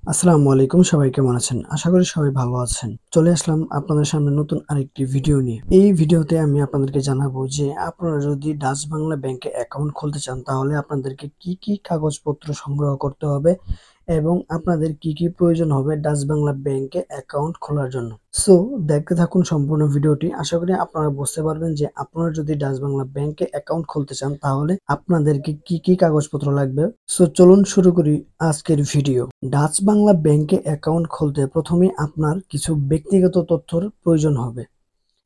আসসালামু আলাইকুম, সবাই কেমন আছেন? আশা করি সবাই ভালো আছেন। চলে আসলাম আপনাদের সামনে নতুন আরেকটি ভিডিও নিয়ে। এই ভিডিওতে আমি আপনাদেরকে জানাবো যে আপনারা যদি ডাচ বাংলা ব্যাংকে অ্যাকাউন্ট খুলতে চান তাহলে আপনাদেরকে কি কি কাগজপত্র সংগ্রহ করতে হবে এবং আপনাদের কি কি প্রয়োজন হবে ডাচ বাংলা ব্যাংকে অ্যাকাউন্ট খোলার জন্য। সো দেখতে থাকুন সম্পূর্ণ ভিডিওটি। আশা করি আপনারা বুঝতে পারবেন যে আপনারা যদি ডাচ বাংলা ব্যাংকে অ্যাকাউন্ট খুলতে চান তাহলে আপনাদেরকে কি কি কাগজপত্র লাগবে। সো চলুন শুরু করি আজকের ভিডিও। ডাচ বাংলা ব্যাংকে অ্যাকাউন্ট খুলতে প্রথমে আপনার কিছু ব্যক্তিগত তথ্যর প্রয়োজন হবে।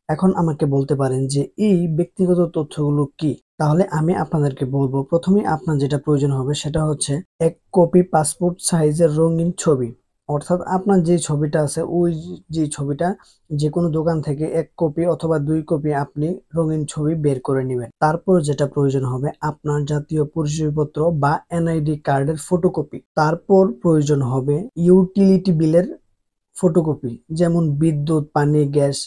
এখন আমাকে বলতে পারেন যে এই ব্যক্তিগত তথ্যগুলো কি? তাহলে আমি আপনাদেরকে বলবো, প্রথমে আপনার যেটা প্রয়োজন হবে সেটা হচ্ছে এক কপি পাসপোর্ট সাইজের রঙিন ছবি। অর্থাৎ আপনার যে ছবিটা আছে ওই যে ছবিটা যে কোনো দোকান থেকে এক কপি অথবা 2 কপি আপনি রঙিন ছবি বের করে নেবেন। তারপর যেটা প্রয়োজন হবে আপনার জাতীয় পরিচয়পত্র বা এনআইডি কার্ডের ফটোকপি। তারপর প্রয়োজন হবে ইউটিলিটি বিলের ফটোকপি, যেমন বিদ্যুৎ, পানি, গ্যাস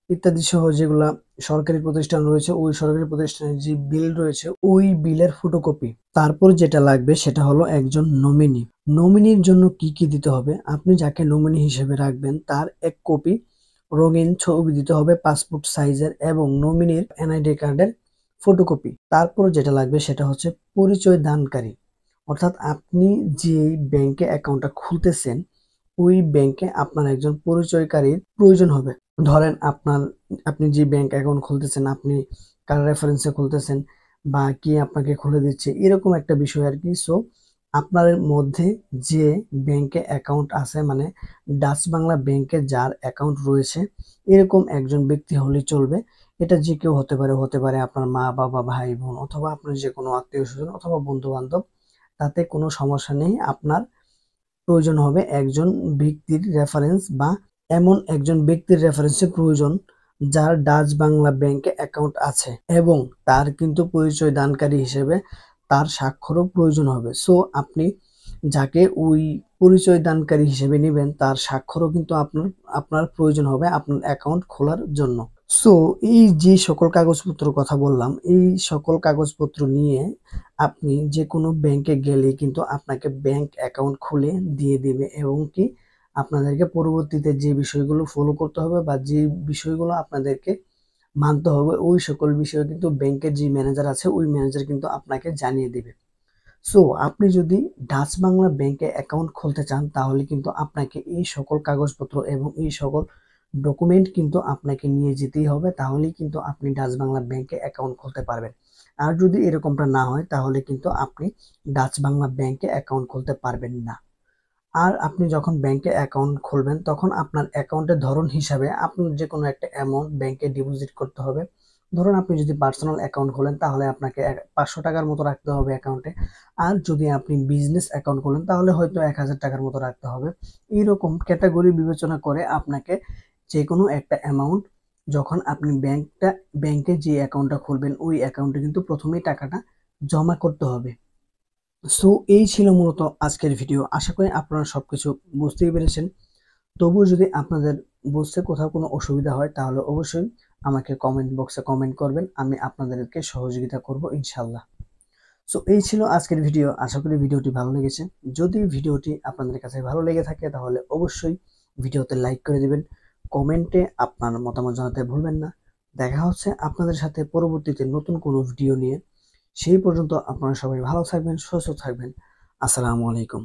ইত্যাদি সহ যেগুলা সরকারি প্রতিষ্ঠান রয়েছে ওই সরকারি প্রতিষ্ঠানের যে বিল রয়েছে ওই বিলের ফটোকপি। তারপর যেটা লাগবে সেটা হলো একজন নমিনি। নমিনির জন্য কি কি দিতে হবে? আপনি যাকে নমিনি হিসেবে রাখবেন তার এক কপি রঙিন ছবি দিতে হবে পাসপোর্ট সাইজের এবং নমিনির এনআইডি কার্ডের ফটোকপি। তারপর যেটা লাগবে সেটা হচ্ছে পরিচয় দানকারী, অর্থাৎ আপনি যে ব্যাংকে অ্যাকাউন্টটা খুলতেছেন ওই ব্যাংকে আপনার একজন পরিচয়কারীর প্রয়োজন হবে। ধরেন আপনি যে ব্যাংক অ্যাকাউন্ট খুলতেছেন, আপনি কার রেফারেন্সে খুলতেছেন বা কি আপনাকে খুলে দিচ্ছে, এরকম একটা বিষয় আর কি। সো আপনার মধ্যে যে ব্যাংকে অ্যাকাউন্ট আছে, মানে ডাচ বাংলা ব্যাংকে যার অ্যাকাউন্ট রয়েছে এরকম একজন ব্যক্তি হলেই চলবে। এটা যে কেউ হতে পারে আপনার মা বাবা, ভাই বোন অথবা আপনার যে কোনো আত্মীয় স্বজন অথবা বন্ধু বান্ধব, তাতে কোনো সমস্যা নেই। আপনার প্রয়োজন হবে একজন ব্যক্তির রেফারেন্স বা এমন একজন ব্যক্তির রেফারেন্সের প্রয়োজন যার ডাচ বাংলা ব্যাংকে অ্যাকাউন্ট আছে এবং তার কিন্তু পরিচয় দানকারী হিসেবে তার স্বাক্ষরও প্রয়োজন হবে। সো আপনি যাকে ওই পরিচয় দানকারী হিসেবে নেবেন তার স্বাক্ষরও কিন্তু আপনার আপনার প্রয়োজন হবে আপনার অ্যাকাউন্ট খোলার জন্য। সো এই যে সকল কাগজপত্রের কথা বললাম, এই সকল কাগজপত্র নিয়ে আপনি যে কোনো ব্যাংকে গেলে কিন্তু আপনাকে ব্যাংক অ্যাকাউন্ট খুলে দিয়ে দিবে এবং কি আপনাদেরকে পরবর্তীতে যে বিষয়গুলো ফলো করতে হবে বা যে বিষয়গুলো আপনাদেরকে মানতে হবে ওই সকল বিষয় কিন্তু ব্যাংকের যে ম্যানেজার আছে ওই ম্যানেজার কিন্তু আপনাকে জানিয়ে দিবে। সো আপনি যদি ডাচ বাংলা ব্যাংকে অ্যাকাউন্ট খুলতে চান তাহলে কিন্তু আপনাকে এই সকল কাগজপত্র এবং এই সকল ডকুমেন্ট কিন্তু আপনাকে নিয়ে যেতেই হবে, তাহলেই কিন্তু আপনি ডাচ বাংলা ব্যাংকে অ্যাকাউন্ট খুলতে পারবেন। আর যদি এরকমটা না হয় তাহলে কিন্তু আপনি ডাচ বাংলা ব্যাংকে অ্যাকাউন্ট খুলতে পারবেন না। আর আপনি যখন ব্যাংকে অ্যাকাউন্ট খুলবেন তখন আপনার অ্যাকাউন্টের ধরন হিসাবে আপনার যে কোনো একটা অ্যামাউন্ট ব্যাংকে ডিপোজিট করতে হবে। ধরুন আপনি যদি পার্সোনাল অ্যাকাউন্ট খোলেন তাহলে আপনাকে 500 টাকার মতো রাখতে হবে অ্যাকাউন্টে। আর যদি আপনি বিজনেস অ্যাকাউন্ট খোলেন তাহলে হয়তো 1000 টাকার মতো রাখতে হবে। এইরকম ক্যাটাগরি বিবেচনা করে আপনাকে যে কোনো একটা অ্যামাউন্ট, যখন আপনি ব্যাংকে যে অ্যাকাউন্টটা খুলবেন ওই অ্যাকাউন্টে কিন্তু প্রথমেই টাকাটা জমা করতে হবে। সো এই ছিল মূলত আজকের ভিডিও। আশা করি আপনারা সবকিছু বুঝতেই পেরেছেন। তবুও যদি আপনাদের বুঝতে কোথাও কোনো অসুবিধা হয় তাহলে অবশ্যই আমাকে কমেন্ট বক্সে কমেন্ট করবেন। আমি আপনাদেরকে সহযোগিতা করব ইনশাল্লাহ। সো এই ছিল আজকের ভিডিও। আশা করি ভিডিওটি ভালো লেগেছে। যদি ভিডিওটি আপনাদের কাছে ভালো লেগে থাকে তাহলে অবশ্যই ভিডিওতে লাইক করে দিবেন। কমেন্টে আপনার মতামত জানাতে ভুলবেন না। দেখা হচ্ছে আপনাদের সাথে পরবর্তীতে নতুন কোনো ভিডিও নিয়ে। সেই পর্যন্ত আপনারা সবাই ভালো থাকবেন, সুস্থ থাকবেন। আসসালামু আলাইকুম।